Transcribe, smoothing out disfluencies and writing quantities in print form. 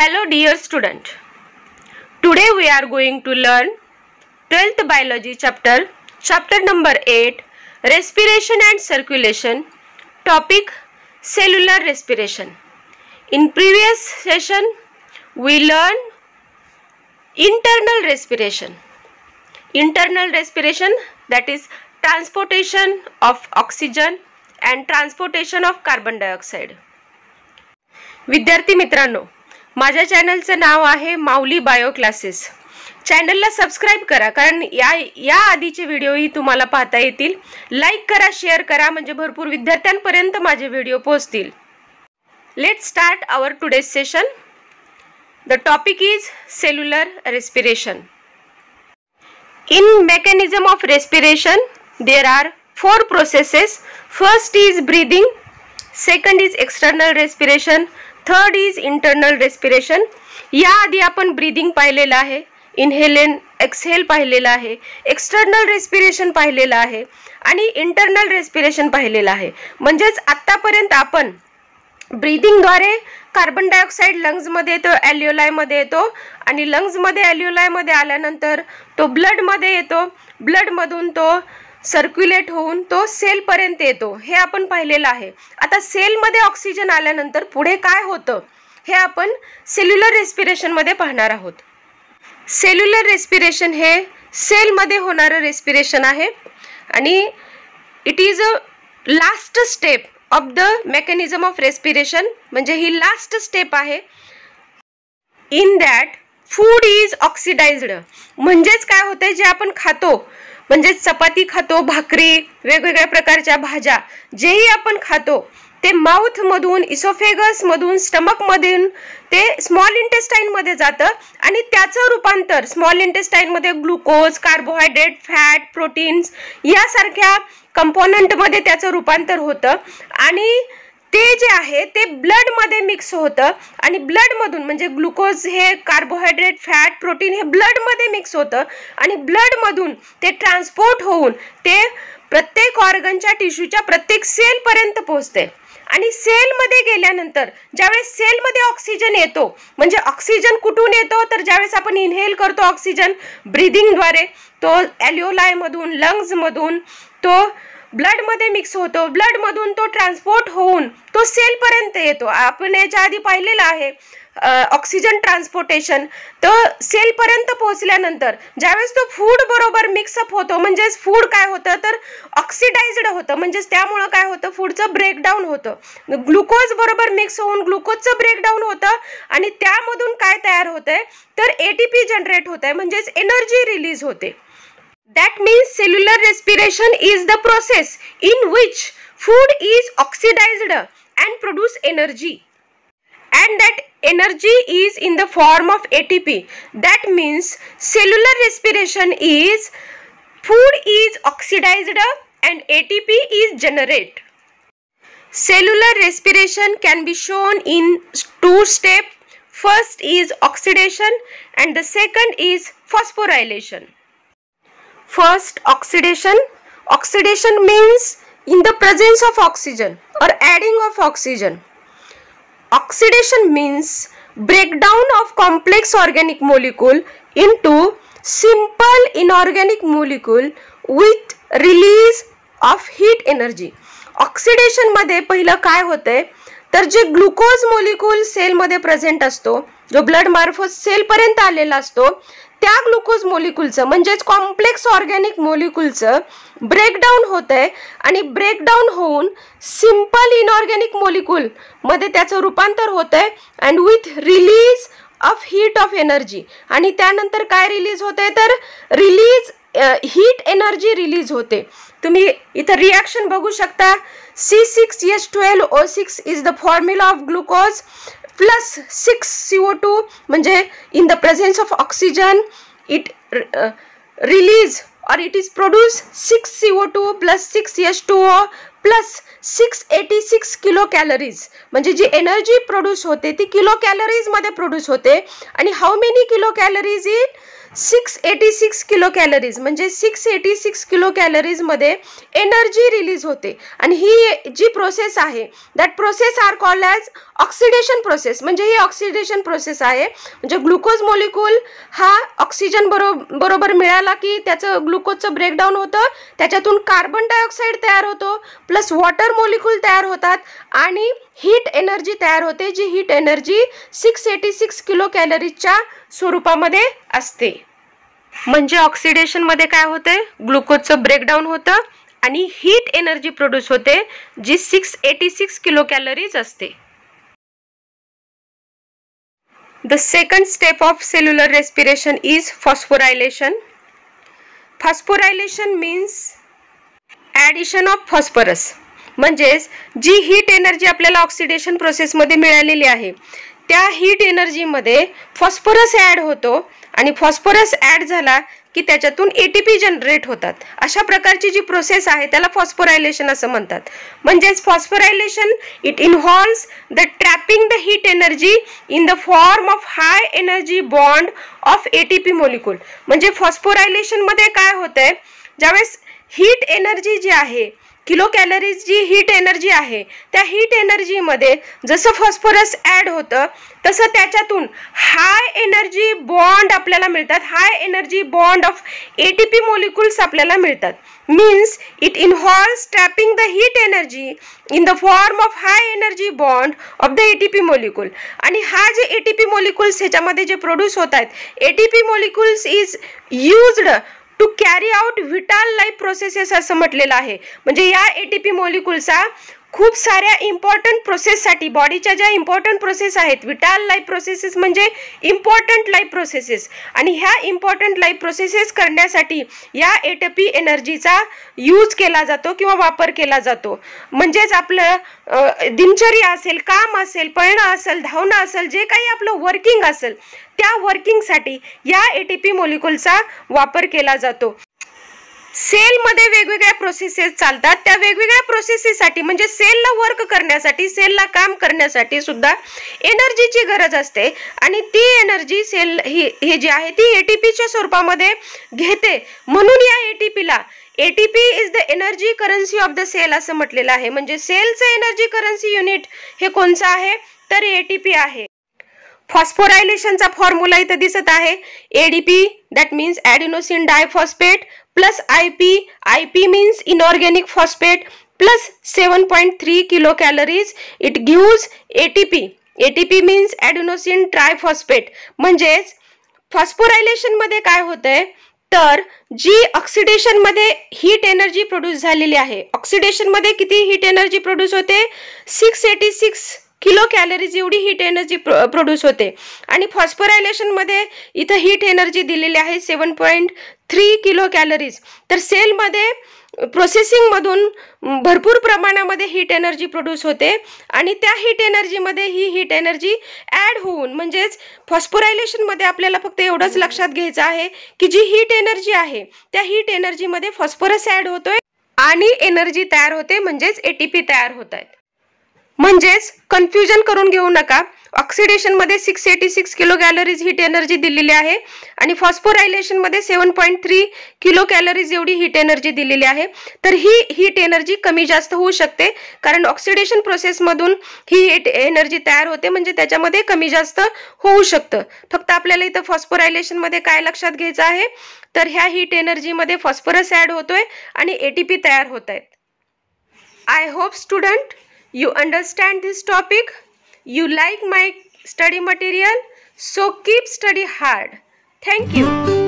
Hello dear student. Today we are going to learn 12th biology chapter number 8, respiration and circulation. Topic cellular respiration. In previous session we learned internal respiration. Internal respiration, that is transportation of oxygen and transportation of carbon dioxide. विद्यार्थी मित्रांनो, माझ्या चॅनलचं नाव आहे माऊली bio classes. चॅनलला subscribe करा, कारण या आधीचे व्हिडिओही तुम्हाला पाहता येतील. लाईक करा, शेअर करा, म्हणजे भरपूर विद्यार्थ्यांपर्यंत माझे व्हिडिओ पोहोचतील. Let's start our today's session. The topic is cellular respiration. In mechanism of respiration there are 4 processes. First is breathing, second is external respiration, third is internal respiration. या आधी आपण ब्रीदिंग पाहिलेलं आहे, इनहेल एंड एक्सहेल पाहिलेलं आहे, external respiration पाहिलेलं आहे आणि इंटरनल रेस्पिरेशन पाहिलेलं आहे. म्हणजेच आतापर्यंत आपण ब्रीदिंगद्वारे कार्बन डायऑक्साईड लंग्समध्ये येतो, ॲल्व्होलायमध्ये येतो आणि लंग्समध्ये ॲल्व्होलायमध्ये आल्यानंतर तो ब्लडमध्ये येतो, ब्लडमधून तो सर्क्युलेट होऊन तो सेलपर्यंत येतो, हे आपण पाहिलेलं आहे. आता सेलमध्ये ऑक्सिजन आल्यानंतर पुढे काय होतं हे आपण सेल्युलर रेस्पिरेशनमध्ये पाहणार आहोत. सेल्युलर रेस्पिरेशन हे सेलमध्ये होणारं रेस्पिरेशन आहे आणि it is a last step of the mechanism of respiration. म्हणजे ही लास्ट स्टेप आहे. In that food is oxidised. म्हणजेच काय होतंय, जे आपण खातो, म्हणजे चपाती खातो, भाकरी, वेगवेगळ्या प्रकारच्या भाज्या, जेही आपण खातो ते माउथमधून, इसोफेगसमधून, स्टमकमधून ते स्मॉल इंटेस्टाईनमध्ये जातं आणि त्याचं रूपांतर स्मॉल इंटेस्टाईनमध्ये ग्लुकोज, कार्बोहायड्रेट, फॅट, प्रोटीन्स यासारख्या कंपोनंटमध्ये त्याचं रूपांतर होतं आणि ते जे आहे ते ब्लडमध्ये मिक्स होतं आणि ब्लडमधून, म्हणजे ग्लुकोज हे कार्बोहायड्रेट, फॅट, प्रोटीन हे ब्लडमध्ये मिक्स होतं आणि ब्लडमधून ते ट्रान्सपोर्ट होऊन ते प्रत्येक ऑर्गनच्या, टिश्यूच्या प्रत्येक सेलपर्यंत पोहोचते. आणि सेलमध्ये गेल्यानंतर ज्यावेळेस सेलमध्ये ऑक्सिजन येतो, म्हणजे ऑक्सिजन कुठून येतो तर ज्यावेळेस आपण इनहेल करतो ऑक्सिजन ब्रीदिंगद्वारे, तो ॲल्व्होलायमधून, लंग्समधून तो ब्लडमध्ये मिक्स होतो, ब्लडमधून तो ट्रान्सपोर्ट होऊन तो सेलपर्यंत येतो. आपण याच्या आधी पाहिलेलं आहे ऑक्सिजन ट्रान्सपोर्टेशन. तर सेलपर्यंत पोहोचल्यानंतर ज्यावेळेस तो फूड बरोबर मिक्सअप होतो, म्हणजेच फूड काय होतं तर ऑक्सिडाइज्ड होतं, म्हणजेच त्यामुळं काय होतं, फूडचं ब्रेकडाऊन होतं. ग्लुकोज बरोबर मिक्स होऊन ग्लुकोजचं ब्रेकडाऊन होतं आणि त्यामधून काय तयार होतंय तर ATP जनरेट होतंय, म्हणजेच एनर्जी रिलीज होते. That means cellular respiration is the process in which food is oxidized and produce energy, and that energy is in the form of ATP. That means cellular respiration is food is oxidized and ATP is generated. Cellular respiration can be shown in 2 steps. First is oxidation and the second is phosphorylation. First, oxidation. Oxidation means in the presence of oxygen or adding of oxygen. Oxidation means breakdown of complex organic molecule into simple inorganic molecule with release of heat energy. Oxidation मध्ये पहिलं काय होतंय तर जे glucose molecule सेलमध्ये present असतो, जो blood मार्फत सेलपर्यंत आलेला असतो, त्या ग्लुकोज मॉलिक्यूलचं, म्हणजेच कॉम्प्लेक्स ऑर्गॅनिक मॉलिक्यूलचं ब्रेकडाऊन होतंय आणि ब्रेकडाऊन होऊन सिंपल इनऑर्गॅनिक मॉलिक्यूल मध्ये त्याचं रूपांतर होतंय and with release of heat of energy. आणि त्यानंतर काय रिलीज होतंय तर हीट एनर्जी रिलीज होते. तुम्ही इथं रिॲक्शन बघू शकता. C6H12O6 is the formula of glucose plus 6CO2, म्हणजे in the presence of oxygen it release or it is produce 6CO2 plus 6H2O plus 686 kilocalories. म्हणजे जी एनर्जी प्रोड्यूस होते ती किलो कॅलरीज मध्ये प्रोड्यूस होते आणि how many kilocalories in 686 kilocalories, म्हणजे 686 किलो कॅलरीजमध्ये एनर्जी रिलीज होते. आणि ही जी प्रोसेस आहे that process are called as oxidation process. म्हणजे ही ऑक्सिडेशन प्रोसेस आहे. म्हणजे ग्लुकोज मॉलिक्यूल हा ऑक्सिजन बरोबर मिळाला की त्याचं ग्लुकोजचं ब्रेकडाऊन होतं, त्याच्यातून कार्बन डायऑक्साईड तयार होतो, प्लस वॉटर मॉलिक्यूल तयार होतात आणि हीट एनर्जी तयार होते, जी हीट एनर्जी 686 किलो कॅलरीजच्या स्वरूपामध्ये असते. म्हणजे ऑक्सिडेशनमध्ये काय होते, ग्लुकोजचं ब्रेकडाऊन होतं आणि हीट एनर्जी प्रोड्यूस होते, जी 686 किलो कॅलरीज असते. The second step of cellular respiration is phosphorylation. Phosphorylation means addition of phosphorus. म्हणजेच जी हीट एनर्जी आपल्याला ऑक्सिडेशन प्रोसेसमध्ये मिळालेली आहे त्या हीट एनर्जीमध्ये फॉस्फरस ॲड होतो आणि फॉस्फरस ॲड झाला की त्याच्यातून ATP जनरेट होतात. अशा प्रकारची जी प्रोसेस आहे त्याला फॉस्फोरायलेशन असं म्हणतात. म्हणजेच phosphorylation it involves the trapping the heat energy in the form of high energy bond of ATP molecule. म्हणजे फॉस्फोरायलेशनमध्ये काय होतंय, ज्यावेळेस हीट एनर्जी जी आहे, किलो कॅलरीज जी हीट एनर्जी आहे, त्या हीट एनर्जीमध्ये जसं फॉस्फरस ॲड होतं तसं त्याच्यातून हाय एनर्जी बॉन्ड आपल्याला मिळतात. हाय energy bond of ATP molecules आपल्याला मिळतात. Means it involves trapping the heat energy in the form of high energy bond of the ATP molecule. आणि हा जे ATP मॉलिक्युल्स ह्याच्यामध्ये जे प्रोड्यूस होत आहेत, ATP molecules is used to carry out vital life processes असं म्हटलेलं आहे. म्हणजे या ATP मॉलिक्युल्सचा खूप साऱ्या इम्पॉर्टंट प्रोसेससाठी, बॉडीच्या ज्या इम्पॉर्टंट प्रोसेस आहेत, व्हिटल लाईफ प्रोसेसेस म्हणजे इम्पॉर्टंट लाईफ प्रोसेसेस, आणि ह्या इम्पॉर्टंट लाईफ प्रोसेसेस करण्यासाठी या ATP एनर्जीचा यूज केला जातो किंवा वापर केला जातो. म्हणजेच आपलं दिनचर्या असेल, काम असेल, पळणं असेल, धावणं असेल, जे काही आपलं वर्किंग असेल त्या वर्किंगसाठी या ATP मॉलिक्युलचा वापर केला जातो. सेलमध्ये वेगवेगळ्या प्रोसेसेस चालतात. त्या वेगवेगळ्या प्रोसेसेससाठी म्हणजे सेलला वर्क करण्यासाठी, सेलला काम करण्यासाठी सुद्धा एनर्जीची गरज असते आणि ती एनर्जी सेल ही जी आहे ती ATPच्या स्वरूपामध्ये घेते. म्हणून या ATP is the energy currency of the cell असं म्हटलेलं आहे. म्हणजे सेलचं एनर्जी करन्सी युनिट हे कोणचं आहे तर ATP आहे. फॉस्फोरायलेशनचा फॉर्म्युला इथं दिसत आहे. ADP that means adenosine diphosphate plus IP means inorganic phosphate plus 7.3 kilocalories. It gives ATP means adenosine triphosphate. म्हणजेच फॉस्फोरायलेशन मध्ये काय होतंय तर जी ऑक्सिडेशन मध्ये हीट एनर्जी प्रोड्यूस झालेली आहे, ऑक्सिडेशन मध्ये किती हीट एनर्जी प्रोड्यूस होते 686 किलो कॅलरीज एवढी हीट एनर्जी प्रोड्यूस होते. आणि फॉस्फोरायलेशनमध्ये इथं हीट एनर्जी दिलेली आहे 7.3 किलो कॅलरीज. तर सेलमध्ये प्रोसेसिंगमधून भरपूर प्रमाणामध्ये हीट एनर्जी प्रोड्यूस होते आणि त्या हीट एनर्जीमध्ये ही हीट एनर्जी ॲड होऊन, म्हणजेच फॉस्फोरायलेशनमध्ये आपल्याला फक्त एवढंच लक्षात घ्यायचं आहे की जी हीट एनर्जी आहे त्या हीट एनर्जीमध्ये फॉस्फरस ॲड होतोय आणि एनर्जी तयार होते, म्हणजेच ATP तयार होत आहेत. म्हणजेच कन्फ्युजन करून घेऊ नका. ऑक्सिडेशनमध्ये 686 किलो कॅलरीज हीट एनर्जी दिलेली आहे आणि फॉस्फोरायलेशनमध्ये 7.3 किलो कॅलरीज एवढी हीट एनर्जी दिलेली आहे. तर ही हीट एनर्जी कमी जास्त होऊ शकते कारण ऑक्सिडेशन प्रोसेसमधून ही हीट एनर्जी तयार होते, म्हणजे त्याच्यामध्ये कमी जास्त होऊ शकतं. फक्त आपल्याला इथं फॉस्फोरायलेशनमध्ये काय लक्षात घ्यायचं आहे तर ह्या हीट एनर्जीमध्ये फॉस्फरस ॲड होतोय आणि ATP तयार होत आहेत. I hope student you understand this topic, you like my study material, so keep study hard. Thank you.